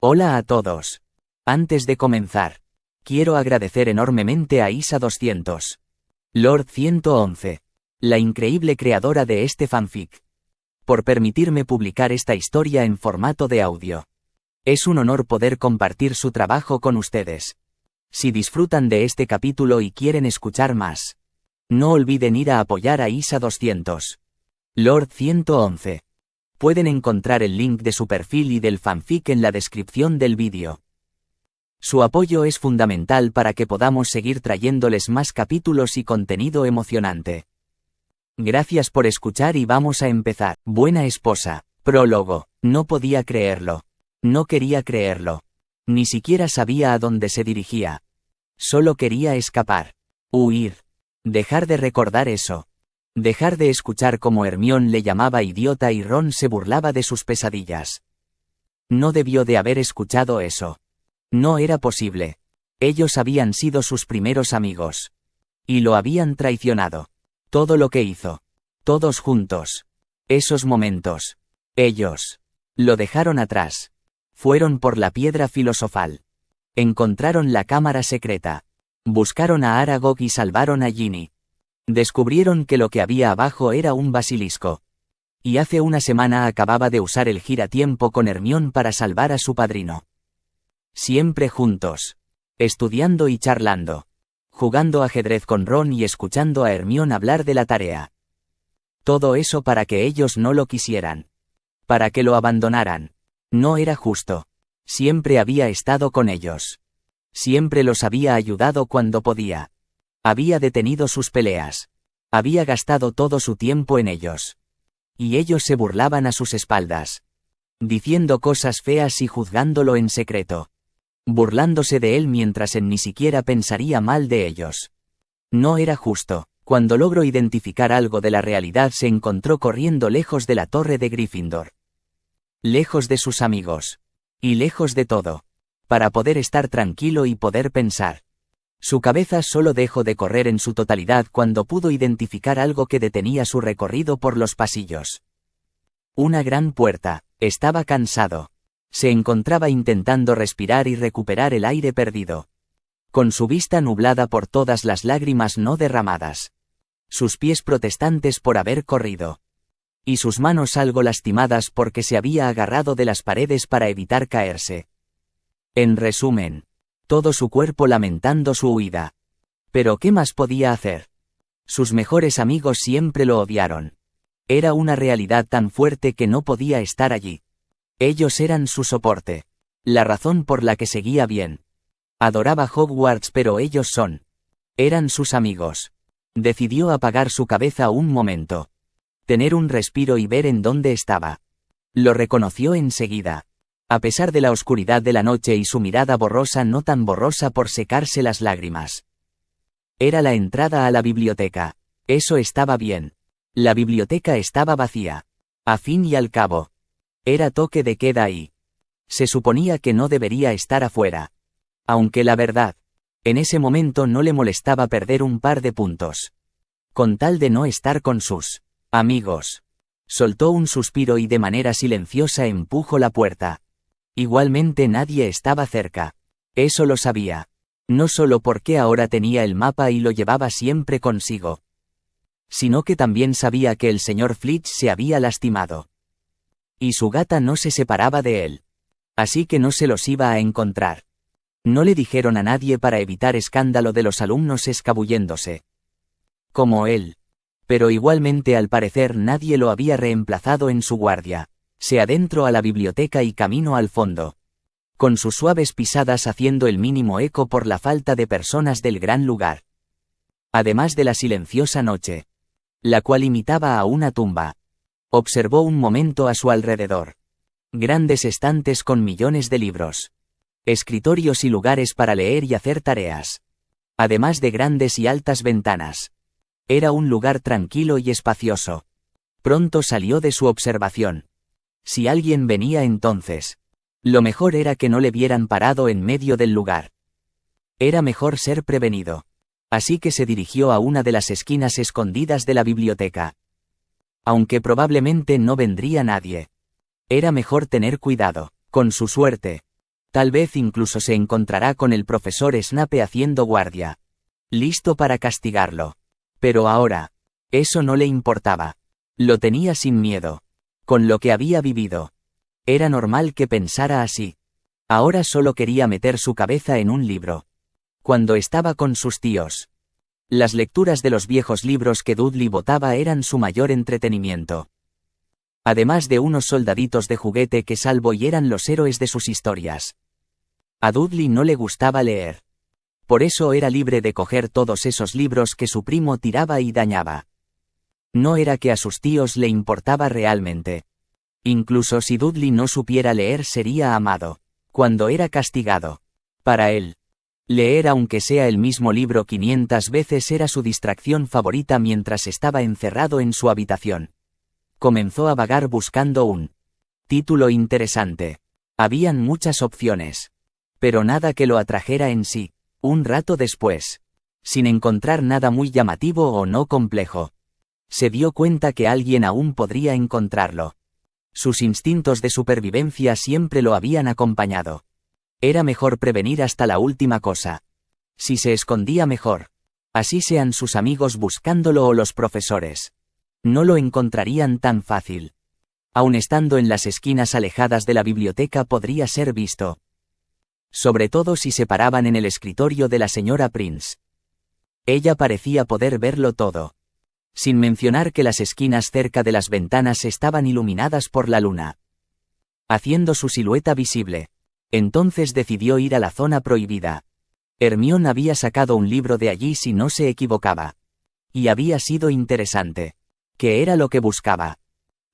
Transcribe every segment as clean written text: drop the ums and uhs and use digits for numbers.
Hola a todos. Antes de comenzar, quiero agradecer enormemente a Isa200, Lord 111, la increíble creadora de este fanfic, por permitirme publicar esta historia en formato de audio. Es un honor poder compartir su trabajo con ustedes. Si disfrutan de este capítulo y quieren escuchar más, no olviden ir a apoyar a Isa200, Lord 111. Pueden encontrar el link de su perfil y del fanfic en la descripción del vídeo. Su apoyo es fundamental para que podamos seguir trayéndoles más capítulos y contenido emocionante. Gracias por escuchar y vamos a empezar. Buena esposa. Prólogo. No podía creerlo. No quería creerlo. Ni siquiera sabía a dónde se dirigía. Solo quería escapar. Huir. Dejar de recordar eso. Dejar de escuchar cómo Hermione le llamaba idiota y Ron se burlaba de sus pesadillas. No debió de haber escuchado eso. No era posible. Ellos habían sido sus primeros amigos. Y lo habían traicionado. Todo lo que hizo. Todos juntos. Esos momentos. Ellos. Lo dejaron atrás. Fueron por la piedra filosofal. Encontraron la cámara secreta. Buscaron a Aragog y salvaron a Ginny. Descubrieron que lo que había abajo era un basilisco. Y hace una semana acababa de usar el giratiempo con Hermione para salvar a su padrino. Siempre juntos. Estudiando y charlando. Jugando ajedrez con Ron y escuchando a Hermione hablar de la tarea. Todo eso para que ellos no lo quisieran. Para que lo abandonaran. No era justo. Siempre había estado con ellos. Siempre los había ayudado cuando podía. Había detenido sus peleas. Había gastado todo su tiempo en ellos. Y ellos se burlaban a sus espaldas. Diciendo cosas feas y juzgándolo en secreto. Burlándose de él mientras él ni siquiera pensaría mal de ellos. No era justo. Cuando logró identificar algo de la realidad se encontró corriendo lejos de la torre de Gryffindor. Lejos de sus amigos. Y lejos de todo. Para poder estar tranquilo y poder pensar. Su cabeza solo dejó de correr en su totalidad cuando pudo identificar algo que detenía su recorrido por los pasillos. Una gran puerta. Estaba cansado. Se encontraba intentando respirar y recuperar el aire perdido. Con su vista nublada por todas las lágrimas no derramadas. Sus pies protestantes por haber corrido. Y sus manos algo lastimadas porque se había agarrado de las paredes para evitar caerse. En resumen. Todo su cuerpo lamentando su huida. Pero ¿qué más podía hacer? Sus mejores amigos siempre lo odiaron. Era una realidad tan fuerte que no podía estar allí. Ellos eran su soporte. La razón por la que seguía bien. Adoraba Hogwarts pero ellos eran sus amigos. Decidió apagar su cabeza un momento. Tener un respiro y ver en dónde estaba. Lo reconoció enseguida. A pesar de la oscuridad de la noche y su mirada borrosa no tan borrosa por secarse las lágrimas. Era la entrada a la biblioteca. Eso estaba bien. La biblioteca estaba vacía. A fin y al cabo. Era toque de queda ahí. Se suponía que no debería estar afuera. Aunque la verdad, en ese momento no le molestaba perder un par de puntos. Con tal de no estar con sus amigos. Soltó un suspiro y de manera silenciosa empujó la puerta. Igualmente nadie estaba cerca. Eso lo sabía. No solo porque ahora tenía el mapa y lo llevaba siempre consigo. Sino que también sabía que el señor Flitch se había lastimado. Y su gata no se separaba de él. Así que no se los iba a encontrar. No le dijeron a nadie para evitar escándalo de los alumnos escabulléndose. Como él. Pero igualmente al parecer nadie lo había reemplazado en su guardia. Se adentró a la biblioteca y camino al fondo. Con sus suaves pisadas haciendo el mínimo eco por la falta de personas del gran lugar. Además de la silenciosa noche. La cual imitaba a una tumba. Observó un momento a su alrededor. Grandes estantes con millones de libros. Escritorios y lugares para leer y hacer tareas. Además de grandes y altas ventanas. Era un lugar tranquilo y espacioso. Pronto salió de su observación. Si alguien venía entonces, lo mejor era que no le vieran parado en medio del lugar. Era mejor ser prevenido. Así que se dirigió a una de las esquinas escondidas de la biblioteca. Aunque probablemente no vendría nadie. Era mejor tener cuidado. Con su suerte, Tal vez incluso se encontrará con el profesor Snape haciendo guardia, listo para castigarlo. Pero ahora, eso no le importaba. Lo tenía sin miedo. Con lo que había vivido. Era normal que pensara así. Ahora solo quería meter su cabeza en un libro. Cuando estaba con sus tíos. Las lecturas de los viejos libros que Dudley botaba eran su mayor entretenimiento. Además de unos soldaditos de juguete que salvo y eran los héroes de sus historias. A Dudley no le gustaba leer. Por eso era libre de coger todos esos libros que su primo tiraba y dañaba. No era que a sus tíos le importaba realmente. Incluso si Dudley no supiera leer sería amado. Cuando era castigado. Para él. Leer aunque sea el mismo libro 500 veces era su distracción favorita mientras estaba encerrado en su habitación. Comenzó a vagar buscando un título interesante. Habían muchas opciones. Pero nada que lo atrajera en sí. Un rato después. Sin encontrar nada muy llamativo o no complejo. Se dio cuenta que alguien aún podría encontrarlo. Sus instintos de supervivencia siempre lo habían acompañado. Era mejor prevenir hasta la última cosa. Si se escondía mejor. Así sean sus amigos buscándolo o los profesores. No lo encontrarían tan fácil. Aun estando en las esquinas alejadas de la biblioteca podría ser visto. Sobre todo si se paraban en el escritorio de la señora Prince. Ella parecía poder verlo todo. Sin mencionar que las esquinas cerca de las ventanas estaban iluminadas por la luna. Haciendo su silueta visible. Entonces decidió ir a la zona prohibida. Hermione había sacado un libro de allí si no se equivocaba. Y había sido interesante. ¿Qué era lo que buscaba?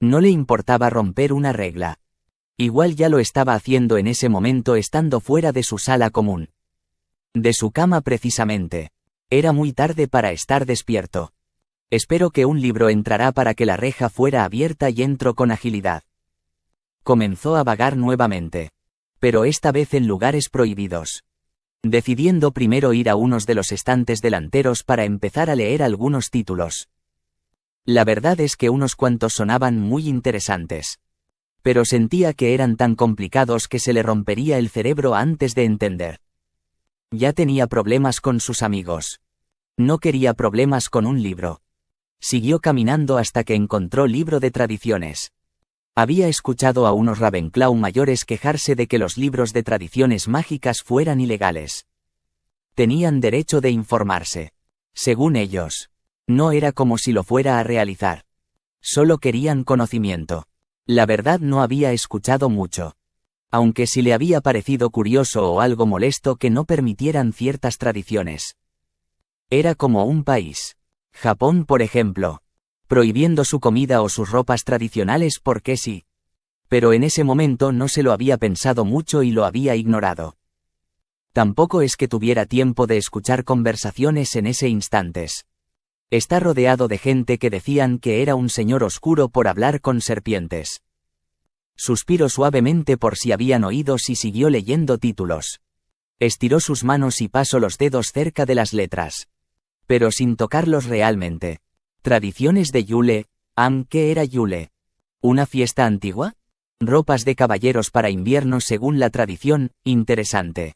No le importaba romper una regla. Igual ya lo estaba haciendo en ese momento estando fuera de su sala común. De su cama precisamente. Era muy tarde para estar despierto. Espero que un libro entrará para que la reja fuera abierta y entró con agilidad. Comenzó a vagar nuevamente. Pero esta vez en lugares prohibidos. Decidiendo primero ir a unos de los estantes delanteros para empezar a leer algunos títulos. La verdad es que unos cuantos sonaban muy interesantes. Pero sentía que eran tan complicados que se le rompería el cerebro antes de entender. Ya tenía problemas con sus amigos. No quería problemas con un libro. Siguió caminando hasta que encontró libro de tradiciones. Había escuchado a unos Ravenclaw mayores quejarse de que los libros de tradiciones mágicas fueran ilegales. Tenían derecho de informarse. Según ellos. No era como si lo fuera a realizar. Solo querían conocimiento. La verdad no había escuchado mucho. Aunque sí le había parecido curioso o algo molesto que no permitieran ciertas tradiciones. Era como un país. Japón, por ejemplo. Prohibiendo su comida o sus ropas tradicionales porque sí. Pero en ese momento no se lo había pensado mucho y lo había ignorado. Tampoco es que tuviera tiempo de escuchar conversaciones en ese instantes. Está rodeado de gente que decían que era un señor oscuro por hablar con serpientes. Suspiró suavemente por si habían oídos y siguió leyendo títulos. Estiró sus manos y pasó los dedos cerca de las letras. Pero sin tocarlos realmente. Tradiciones de Yule. ¿Qué era Yule? ¿Una fiesta antigua? Ropas de caballeros para invierno según la tradición, interesante.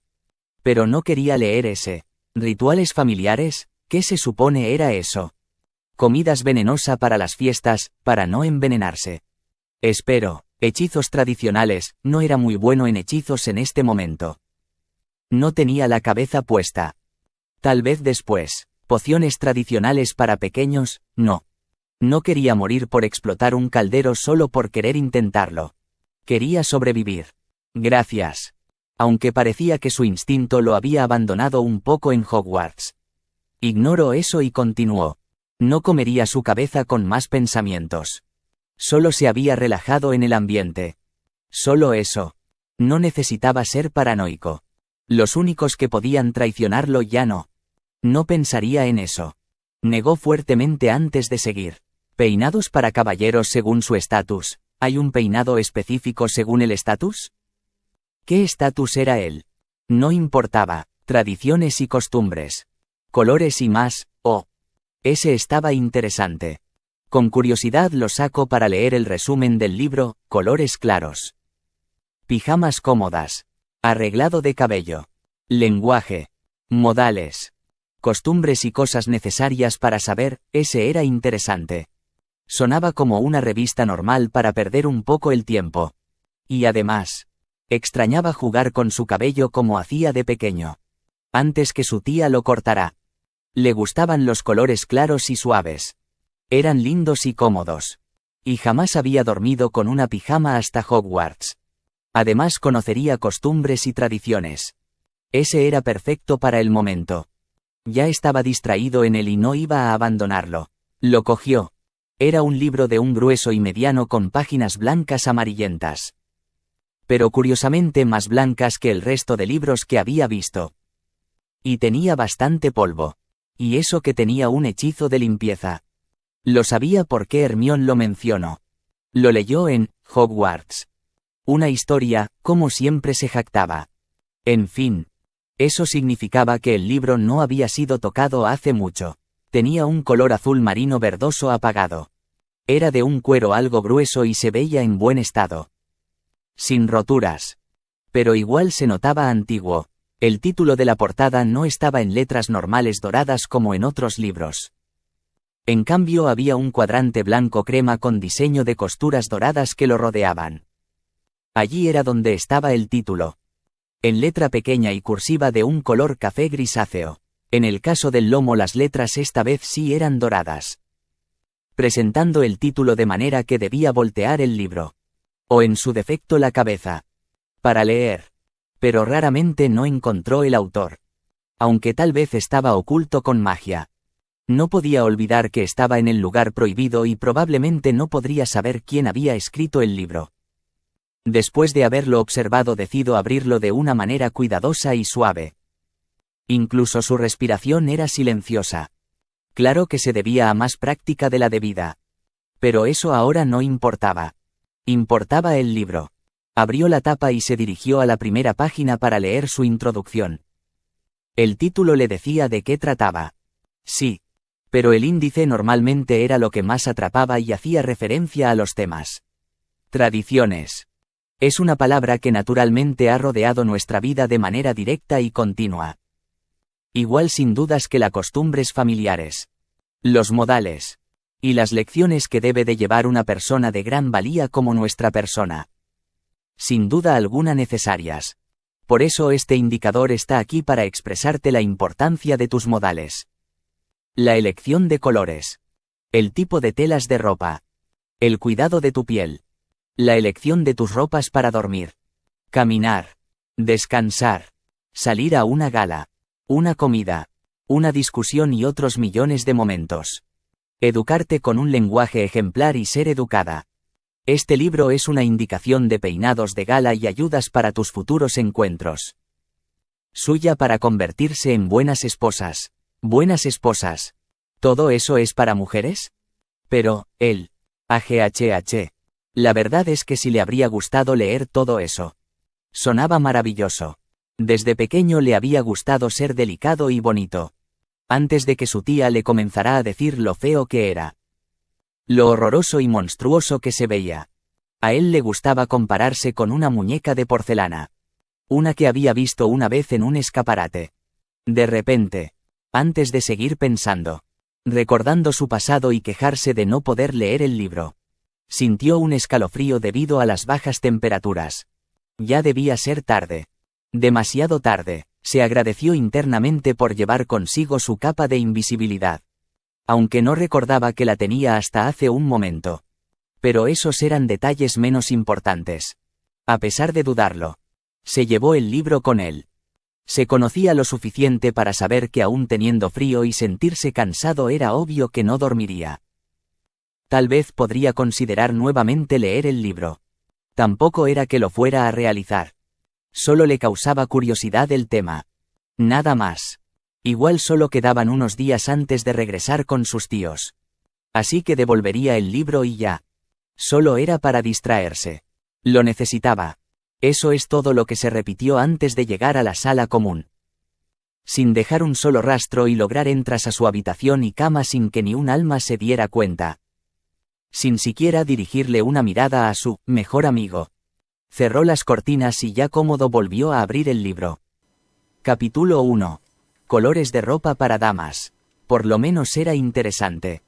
Pero no quería leer ese. ¿Rituales familiares? ¿Qué se supone era eso? Comidas venenosa para las fiestas, para no envenenarse. Espero, hechizos tradicionales, no era muy bueno en hechizos en este momento. No tenía la cabeza puesta. Tal vez después. Pociones tradicionales para pequeños, no. No quería morir por explotar un caldero solo por querer intentarlo. Quería sobrevivir. Gracias. Aunque parecía que su instinto lo había abandonado un poco en Hogwarts. Ignoró eso y continuó. No comería su cabeza con más pensamientos. Solo se había relajado en el ambiente. Solo eso. No necesitaba ser paranoico. Los únicos que podían traicionarlo ya no. No pensaría en eso. Negó fuertemente antes de seguir. ¿Peinados para caballeros según su estatus? ¿Hay un peinado específico según el estatus? ¿Qué estatus era él? No importaba. Tradiciones y costumbres. Colores y más, ese estaba interesante. Con curiosidad lo saco para leer el resumen del libro, colores claros. Pijamas cómodas. Arreglado de cabello. Lenguaje. Modales. Costumbres y cosas necesarias para saber, ese era interesante. Sonaba como una revista normal para perder un poco el tiempo. Y además, extrañaba jugar con su cabello como hacía de pequeño. Antes que su tía lo cortara. Le gustaban los colores claros y suaves. Eran lindos y cómodos. Y jamás había dormido con una pijama hasta Hogwarts. Además conocería costumbres y tradiciones. Ese era perfecto para el momento. Ya estaba distraído en él y no iba a abandonarlo. Lo cogió. Era un libro de un grueso y mediano con páginas blancas amarillentas. Pero curiosamente más blancas que el resto de libros que había visto. Y tenía bastante polvo. Y eso que tenía un hechizo de limpieza. Lo sabía porque Hermione lo mencionó. Lo leyó en Hogwarts. Una historia, como siempre se jactaba. En fin. Eso significaba que el libro no había sido tocado hace mucho. Tenía un color azul marino verdoso apagado. Era de un cuero algo grueso y se veía en buen estado. Sin roturas. Pero igual se notaba antiguo. El título de la portada no estaba en letras normales doradas como en otros libros. En cambio había un cuadrante blanco crema con diseño de costuras doradas que lo rodeaban. Allí era donde estaba el título. En letra pequeña y cursiva de un color café grisáceo. En el caso del lomo las letras esta vez sí eran doradas. Presentando el título de manera que debía voltear el libro. O en su defecto la cabeza. Para leer. Pero raramente no encontró el autor. Aunque tal vez estaba oculto con magia. No podía olvidar que estaba en el lugar prohibido y probablemente no podría saber quién había escrito el libro. Después de haberlo observado decidió abrirlo de una manera cuidadosa y suave. Incluso su respiración era silenciosa. Claro que se debía a más práctica de la debida. Pero eso ahora no importaba. Importaba el libro. Abrió la tapa y se dirigió a la primera página para leer su introducción. El título le decía de qué trataba. Sí. Pero el índice normalmente era lo que más atrapaba y hacía referencia a los temas. Tradiciones. Es una palabra que naturalmente ha rodeado nuestra vida de manera directa y continua. Igual sin dudas que las costumbres familiares. Los modales. Y las lecciones que debe de llevar una persona de gran valía como nuestra persona. Sin duda alguna necesarias. Por eso este indicador está aquí para expresarte la importancia de tus modales. La elección de colores. El tipo de telas de ropa. El cuidado de tu piel. La elección de tus ropas para dormir. Caminar. Descansar. Salir a una gala. Una comida. Una discusión y otros millones de momentos. Educarte con un lenguaje ejemplar y ser educada. Este libro es una indicación de peinados de gala y ayudas para tus futuros encuentros. Suya para convertirse en buenas esposas. Buenas esposas. ¿Todo eso es para mujeres? Pero, él. AGHH. La verdad es que sí le habría gustado leer todo eso. Sonaba maravilloso. Desde pequeño le había gustado ser delicado y bonito. Antes de que su tía le comenzara a decir lo feo que era. Lo horroroso y monstruoso que se veía. A él le gustaba compararse con una muñeca de porcelana. Una que había visto una vez en un escaparate. De repente. Antes de seguir pensando. Recordando su pasado y quejarse de no poder leer el libro. Sintió un escalofrío debido a las bajas temperaturas. Ya debía ser tarde. Demasiado tarde. Se agradeció internamente por llevar consigo su capa de invisibilidad. Aunque no recordaba que la tenía hasta hace un momento. Pero esos eran detalles menos importantes. A pesar de dudarlo. Se llevó el libro con él. Se conocía lo suficiente para saber que aún teniendo frío y sentirse cansado era obvio que no dormiría. Tal vez podría considerar nuevamente leer el libro. Tampoco era que lo fuera a realizar. Solo le causaba curiosidad el tema. Nada más. Igual solo quedaban unos días antes de regresar con sus tíos. Así que devolvería el libro y ya. Solo era para distraerse. Lo necesitaba. Eso es todo lo que se repitió antes de llegar a la sala común. Sin dejar un solo rastro y lograr entrar a su habitación y cama sin que ni un alma se diera cuenta. Sin siquiera dirigirle una mirada a su mejor amigo. Cerró las cortinas y ya cómodo volvió a abrir el libro. Capítulo 1. Colores de ropa para damas. Por lo menos era interesante.